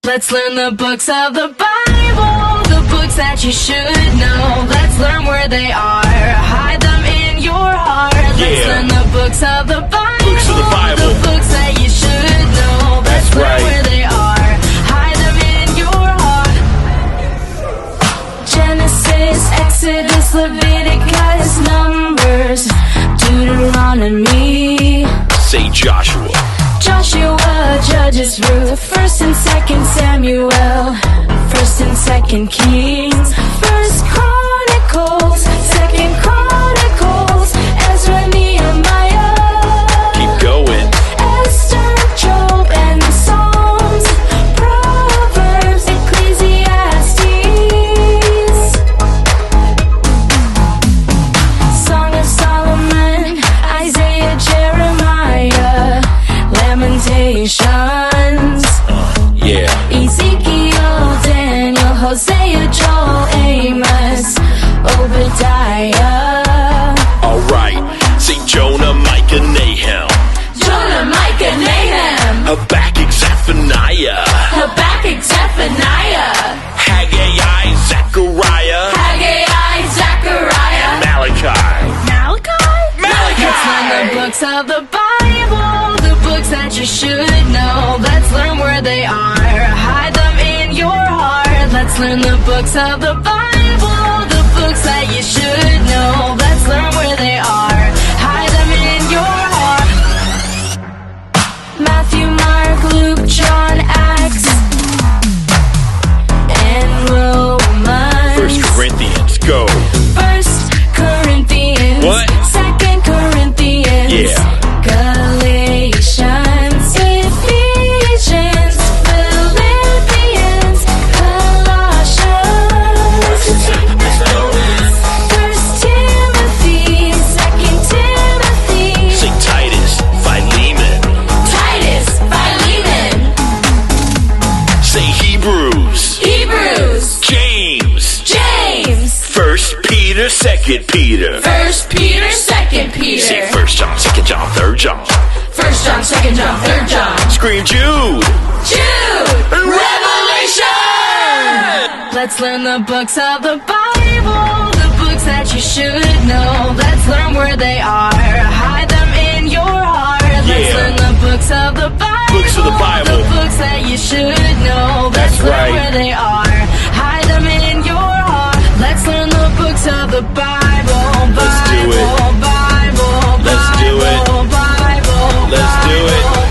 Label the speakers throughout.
Speaker 1: Let's learn the books of the Bible, the books that you should know. Let's learn where they are, hide them in your heart. Let's learn the books of the Bible, the books that you should know. Let's learn where they are, hide them in your heart. Genesis, Exodus, Leviticus, Numbers, Deuteronomy.
Speaker 2: Say Joshua.
Speaker 1: Joshua, Judges, Ruth, 1st and 2nd Samuel, 1st and 2nd Kings, 1st Chronicles, 2nd Chronicles, Ezra, Nehemiah.
Speaker 2: Keep going.
Speaker 1: Esther, Job, and Psalms, Proverbs, Ecclesiastes, Song of Solomon, Isaiah, Jeremiah, Lamentations, Ezekiel, Daniel, Hosea, Joel, Amos, Obadiah.
Speaker 2: Alright, say Jonah, Micah, Nahum.
Speaker 1: Jonah, Micah, Nahum.
Speaker 2: Habakkuk, Zephaniah.
Speaker 1: Habakkuk, Zephaniah.
Speaker 2: Haggai, Zechariah.
Speaker 1: Haggai, Zechariah.
Speaker 2: Malachi.
Speaker 1: Malachi? Let's learn the books of the Bible, the books that you should know. Let's learn where they are, hide them in your heart. Let's learn the books of the Bible, the books that you should know. Let's learn where they are, hide them in your heart. Matthew, Mark, Luke, John, Acts, and Romans.
Speaker 2: 1 Corinthians, go.
Speaker 1: 1 Corinthians.
Speaker 2: What?
Speaker 1: 2 Corinthians.
Speaker 2: Yeah.
Speaker 1: Galatians. Ephesians. Philippians. Colossians. 1 Timothy. 2 Timothy.
Speaker 2: Say Titus, Philemon.
Speaker 1: Titus. Philemon.
Speaker 2: Say Hebrews.
Speaker 1: Hebrews.
Speaker 2: James.
Speaker 1: James.
Speaker 2: 1 Peter, 2 Peter.
Speaker 1: 1 Peter. 2 Peter.
Speaker 2: Say 1 John, 2 John, 3 John.
Speaker 1: 1 John. 2 John. 3 John.
Speaker 2: Scream Jude.
Speaker 1: Jude.
Speaker 2: Revelation!
Speaker 1: Let's learn the books of the Bible, the books that you should know. Let's learn where they are, hide them in your heart. Let's learn the books of the Bible,
Speaker 2: Books of the Bible.
Speaker 1: the books that you should know. Let's
Speaker 2: That's
Speaker 1: learn
Speaker 2: right.
Speaker 1: where they are, hide them in your heart. Let's learn the books of the Bible,
Speaker 2: Let's do it.
Speaker 1: Bible,
Speaker 2: Let's do it.
Speaker 1: Bible,
Speaker 2: Let's do it.
Speaker 1: Bible.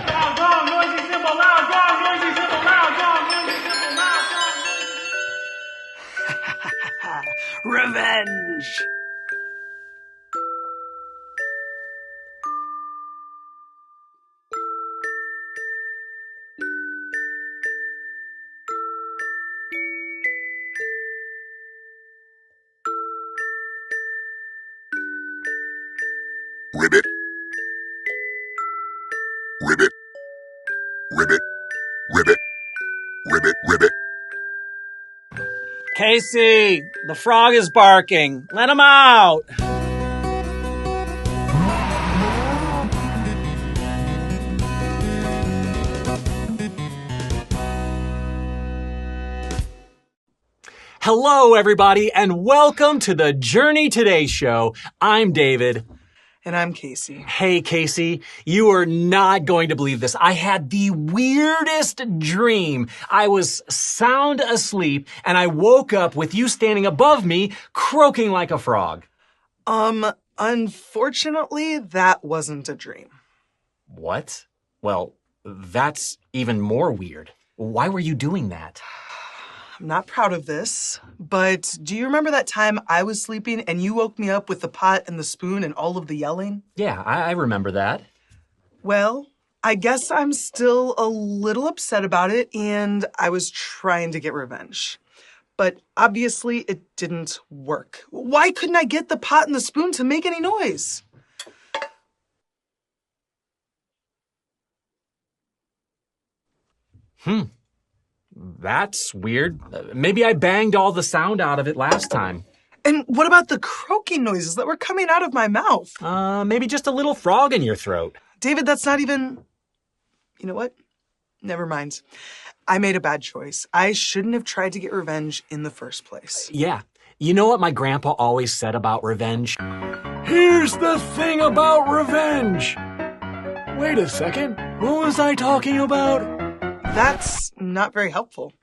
Speaker 3: Loud gong, noisy cymbal, loud gong, noisy cymbal, loud gong, noisy cymbal, loud gong, noisy
Speaker 4: Revenge!
Speaker 5: Ribbit. Ribbit. Ribbit. Ribbit. Ribbit. Ribbit.
Speaker 4: Casey, the frog is barking. Let him out. Hello, everybody, and welcome to the Journey Today show. I'm David.
Speaker 6: And I'm Casey.
Speaker 4: Hey, Casey, you are not going to believe this. I had the weirdest dream. I was sound asleep, and I woke up with you standing above me, croaking like a frog.
Speaker 6: Unfortunately, that wasn't a dream.
Speaker 4: What? Well, that's even more weird. Why were you doing that?
Speaker 6: I'm not proud of this, but do you remember that time I was sleeping and you woke me up with the pot and the spoon and all of the yelling?
Speaker 4: Yeah, I remember that.
Speaker 6: Well, I guess I'm still a little upset about it, and I was trying to get revenge. But obviously it didn't work. Why couldn't I get the pot and the spoon to make any noise?
Speaker 4: That's weird. Maybe I banged all the sound out of it last time.
Speaker 6: And what about the croaking noises that were coming out of my mouth?
Speaker 4: Maybe just a little frog in your throat.
Speaker 6: David, that's not even... You know what? Never mind. I made a bad choice. I shouldn't have tried to get revenge in the first place.
Speaker 4: Yeah. You know what my grandpa always said about revenge? Here's the thing about revenge. Wait a second. What was I talking about?
Speaker 6: That's not very helpful.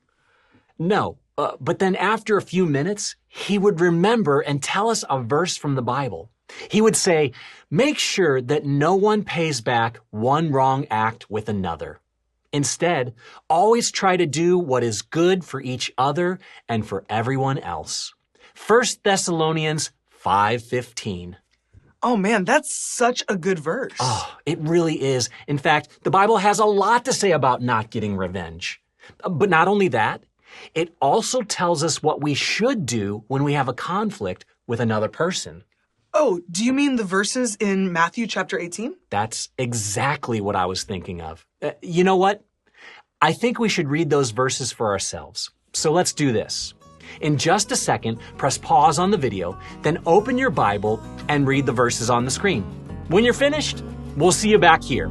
Speaker 4: No, but then after a few minutes, he would remember and tell us a verse from the Bible. He would say, make sure that no one pays back one wrong act with another. Instead, always try to do what is good for each other and for everyone else. 1 Thessalonians 5:15.
Speaker 6: Oh man, that's such a good verse.
Speaker 4: Oh, it really is. In fact, the Bible has a lot to say about not getting revenge. But not only that, it also tells us what we should do when we have a conflict with another person.
Speaker 6: Oh, do you mean the verses in Matthew chapter 18?
Speaker 4: That's exactly what I was thinking of. You know what? I think we should read those verses for ourselves. So let's do this. In just a second, press pause on the video, then open your Bible and read the verses on the screen. When you're finished, we'll see you back here.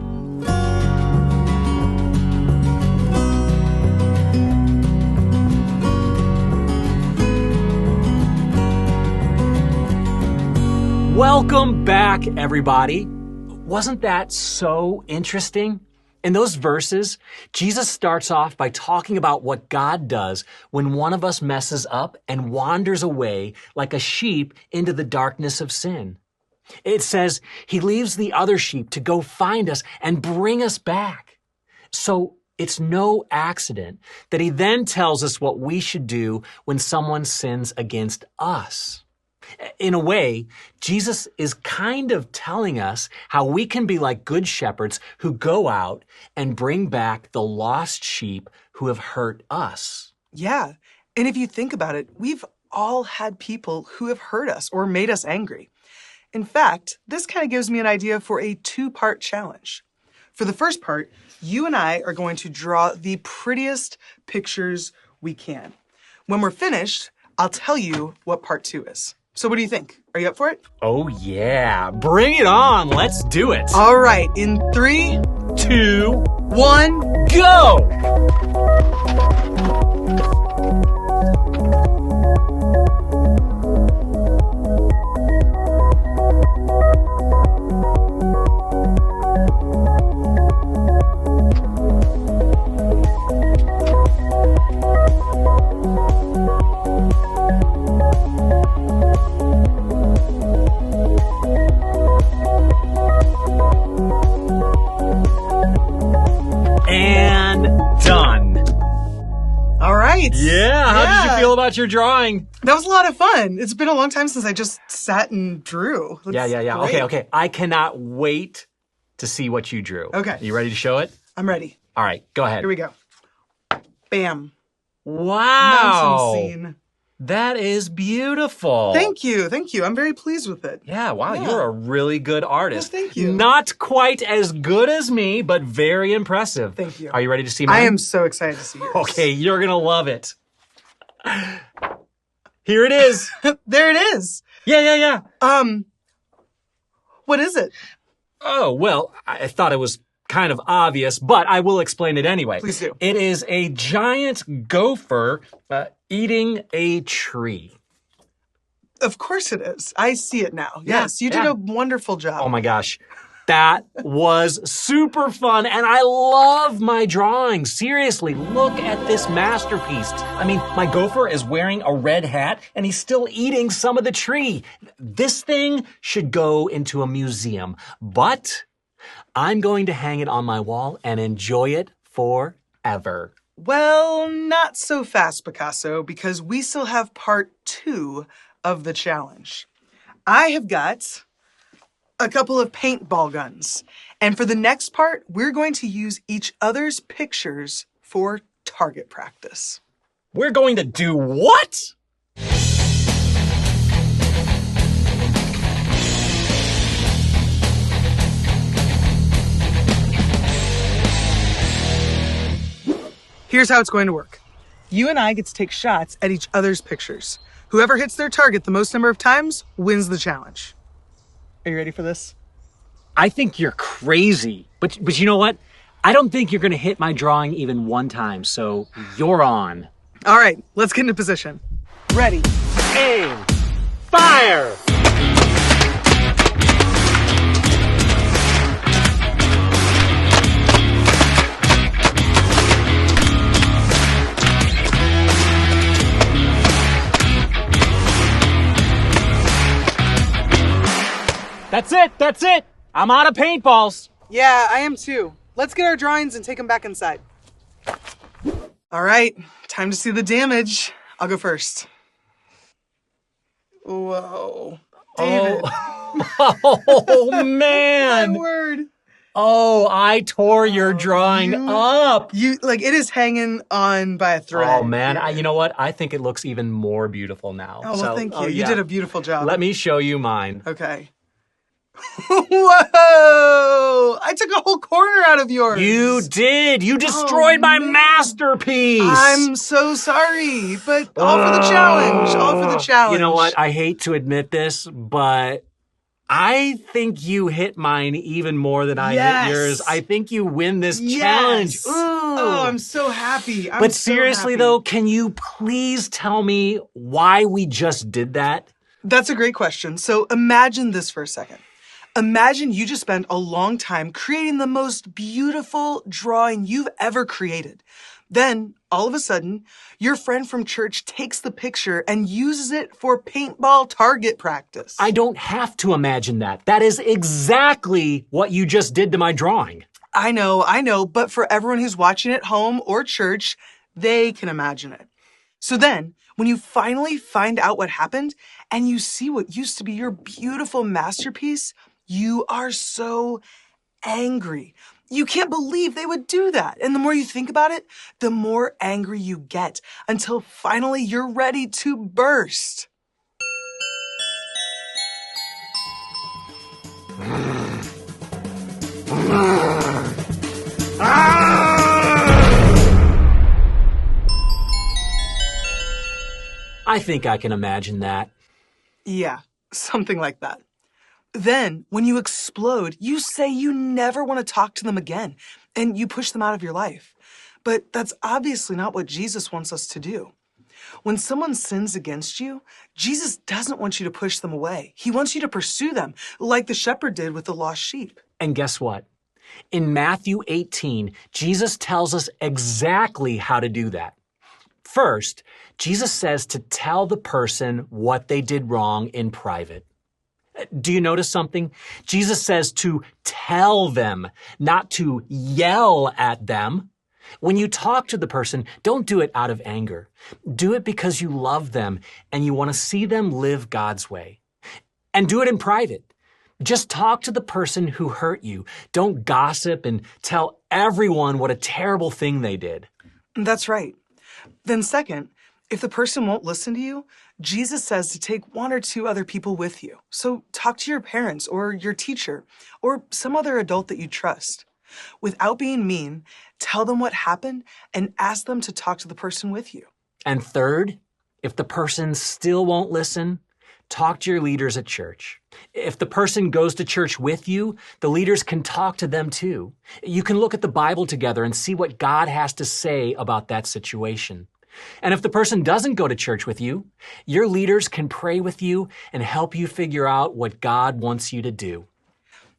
Speaker 4: Welcome back, everybody. Wasn't that so interesting? In those verses, Jesus starts off by talking about what God does when one of us messes up and wanders away like a sheep into the darkness of sin. It says he leaves the other sheep to go find us and bring us back. So it's no accident that he then tells us what we should do when someone sins against us. In a way, Jesus is kind of telling us how we can be like good shepherds who go out and bring back the lost sheep who have hurt us.
Speaker 6: Yeah, and if you think about it, we've all had people who have hurt us or made us angry. In fact, this kind of gives me an idea for a two-part challenge. For the first part, you and I are going to draw the prettiest pictures we can. When we're finished, I'll tell you what part 2 is. So what do you think? Are you up for it?
Speaker 4: Oh yeah, bring it on. Let's do it.
Speaker 6: All right, in 3,
Speaker 4: 2,
Speaker 6: 1,
Speaker 4: go! And done.
Speaker 6: All right.
Speaker 4: Yeah, how did you
Speaker 6: Yeah.
Speaker 4: feel about your drawing?
Speaker 6: That was a lot of fun. It's been a long time since I just sat and drew.
Speaker 4: Yeah.
Speaker 6: Great.
Speaker 4: Okay. I cannot wait to see what you drew.
Speaker 6: Okay.
Speaker 4: You ready to show it?
Speaker 6: I'm ready.
Speaker 4: All right, go ahead.
Speaker 6: Here we go. Bam.
Speaker 4: Wow.
Speaker 6: Mountain scene.
Speaker 4: That is beautiful.
Speaker 6: Thank you. I'm very pleased with it.
Speaker 4: Yeah, wow,
Speaker 6: Yeah.
Speaker 4: you're a really good artist.
Speaker 6: Well, thank you.
Speaker 4: Not quite as good as me, but very impressive.
Speaker 6: Thank you.
Speaker 4: Are you ready to see mine?
Speaker 6: I am so excited to see yours.
Speaker 4: Okay, you're gonna love it. Here it is.
Speaker 6: There it is.
Speaker 4: Yeah.
Speaker 6: What is it?
Speaker 4: Oh, well, I thought it was kind of obvious, but I will explain it anyway.
Speaker 6: Please do.
Speaker 4: It is a giant gopher eating a tree.
Speaker 6: Of course it is. I see it now.
Speaker 4: Yeah,
Speaker 6: Yes, you did
Speaker 4: yeah.
Speaker 6: a wonderful job.
Speaker 4: Oh my gosh. That was super fun, and I love my drawings. Seriously, look at this masterpiece. I mean, my gopher is wearing a red hat, and he's still eating some of the tree. This thing should go into a museum, but I'm going to hang it on my wall and enjoy it forever.
Speaker 6: Well, not so fast, Picasso, because we still have part 2 of the challenge. I have got a couple of paintball guns. And for the next part, we're going to use each other's pictures for target practice.
Speaker 4: We're going to do what?
Speaker 6: Here's how it's going to work. You and I get to take shots at each other's pictures. Whoever hits their target the most number of times wins the challenge. Are you ready for this?
Speaker 4: I think you're crazy. But you know what? I don't think you're going to hit my drawing even one time, so you're on.
Speaker 6: All right, let's get into position. Ready.
Speaker 4: Aim! Fire! That's it. I'm out of paintballs.
Speaker 6: Yeah, I am too. Let's get our drawings and take them back inside. All right, time to see the damage. I'll go first. Whoa. David.
Speaker 4: Oh, man.
Speaker 6: My word.
Speaker 4: Oh, I tore your drawing up.
Speaker 6: It is hanging on by a thread.
Speaker 4: Oh, man. You know what? I think it looks even more beautiful now.
Speaker 6: Oh, well, thank you. You
Speaker 4: yeah.
Speaker 6: did a beautiful job.
Speaker 4: Let me show you mine.
Speaker 6: Okay. Whoa! I took a whole corner out of yours.
Speaker 4: You did. You destroyed my masterpiece.
Speaker 6: I'm so sorry, but all for the challenge. All for the challenge.
Speaker 4: You know what? I hate to admit this, but I think you hit mine even more than I hit yours. I think you win this challenge. Ooh.
Speaker 6: Oh, I'm so happy.
Speaker 4: But seriously, though, can you please tell me why we just did that?
Speaker 6: That's a great question. So imagine this for a second. Imagine you just spent a long time creating the most beautiful drawing you've ever created. Then, all of a sudden, your friend from church takes the picture and uses it for paintball target practice.
Speaker 4: I don't have to imagine that. That is exactly what you just did to my drawing.
Speaker 6: I know, but for everyone who's watching at home or church, they can imagine it. So then, when you finally find out what happened and you see what used to be your beautiful masterpiece, you are so angry. You can't believe they would do that. And the more you think about it, the more angry you get until finally you're ready to burst.
Speaker 4: I think I can imagine that.
Speaker 6: Yeah, something like that. Then, when you explode, you say you never want to talk to them again, and you push them out of your life. But that's obviously not what Jesus wants us to do. When someone sins against you, Jesus doesn't want you to push them away. He wants you to pursue them, like the shepherd did with the lost sheep.
Speaker 4: And guess what? In Matthew 18, Jesus tells us exactly how to do that. First, Jesus says to tell the person what they did wrong in private. Do you notice something? Jesus says to tell them, not to yell at them. When you talk to the person, don't do it out of anger. Do it because you love them and you want to see them live God's way. And do it in private. Just talk to the person who hurt you. Don't gossip and tell everyone what a terrible thing they did.
Speaker 6: That's right. Then second, if the person won't listen to you, Jesus says to take 1 or 2 other people with you. So talk to your parents or your teacher or some other adult that you trust. Without being mean, tell them what happened and ask them to talk to the person with you.
Speaker 4: And third, if the person still won't listen, talk to your leaders at church. If the person goes to church with you, the leaders can talk to them too. You can look at the Bible together and see what God has to say about that situation. And if the person doesn't go to church with you, your leaders can pray with you and help you figure out what God wants you to do.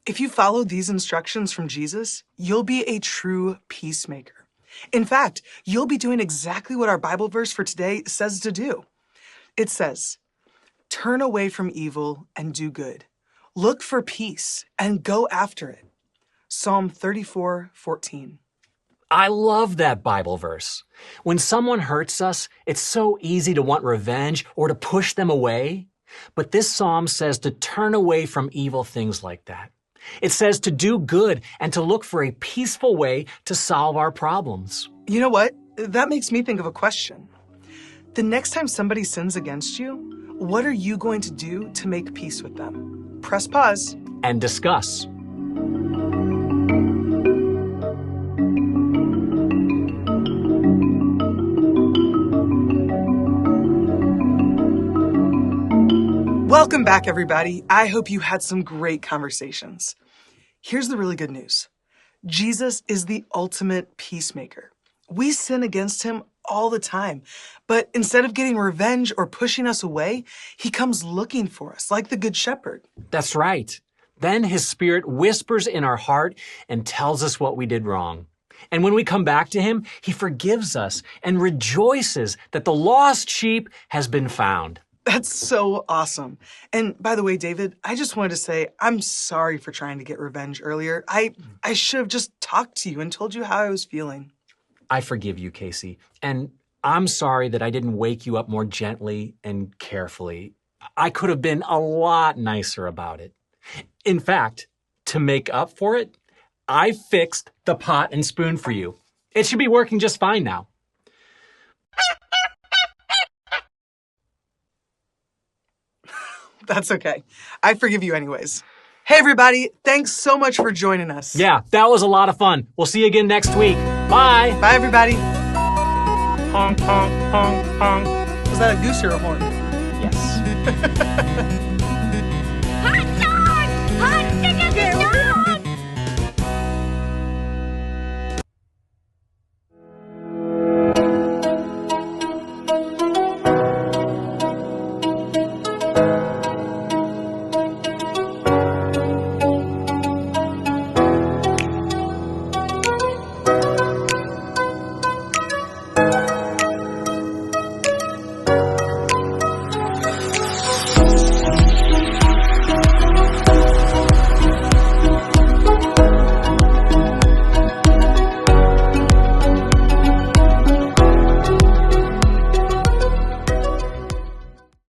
Speaker 6: If you follow these instructions from Jesus, you'll be a true peacemaker. In fact, you'll be doing exactly what our Bible verse for today says to do. It says, "Turn away from evil and do good. Look for peace and go after it." Psalm 34:14.
Speaker 4: I love that Bible verse. When someone hurts us, it's so easy to want revenge or to push them away. But this psalm says to turn away from evil things like that. It says to do good and to look for a peaceful way to solve our problems.
Speaker 6: You know what? That makes me think of a question. The next time somebody sins against you, what are you going to do to make peace with them? Press pause.
Speaker 4: And discuss.
Speaker 6: Welcome back, everybody. I hope you had some great conversations. Here's the really good news. Jesus is the ultimate peacemaker. We sin against him all the time, but instead of getting revenge or pushing us away, he comes looking for us like the Good Shepherd.
Speaker 4: That's right. Then his Spirit whispers in our heart and tells us what we did wrong. And when we come back to him, he forgives us and rejoices that the lost sheep has been found.
Speaker 6: That's so awesome. And by the way, David, I just wanted to say I'm sorry for trying to get revenge earlier. I should have just talked to you and told you how I was feeling.
Speaker 4: I forgive you, Casey. And I'm sorry that I didn't wake you up more gently and carefully. I could have been a lot nicer about it. In fact, to make up for it, I fixed the pot and spoon for you. It should be working just fine now.
Speaker 6: That's okay. I forgive you anyways. Hey, everybody. Thanks so much for joining us.
Speaker 4: Yeah, that was a lot of fun. We'll see you again next week. Bye.
Speaker 6: Bye, everybody.
Speaker 3: Honk, honk, honk, honk.
Speaker 6: Was that a goose or a horn?
Speaker 4: Yes.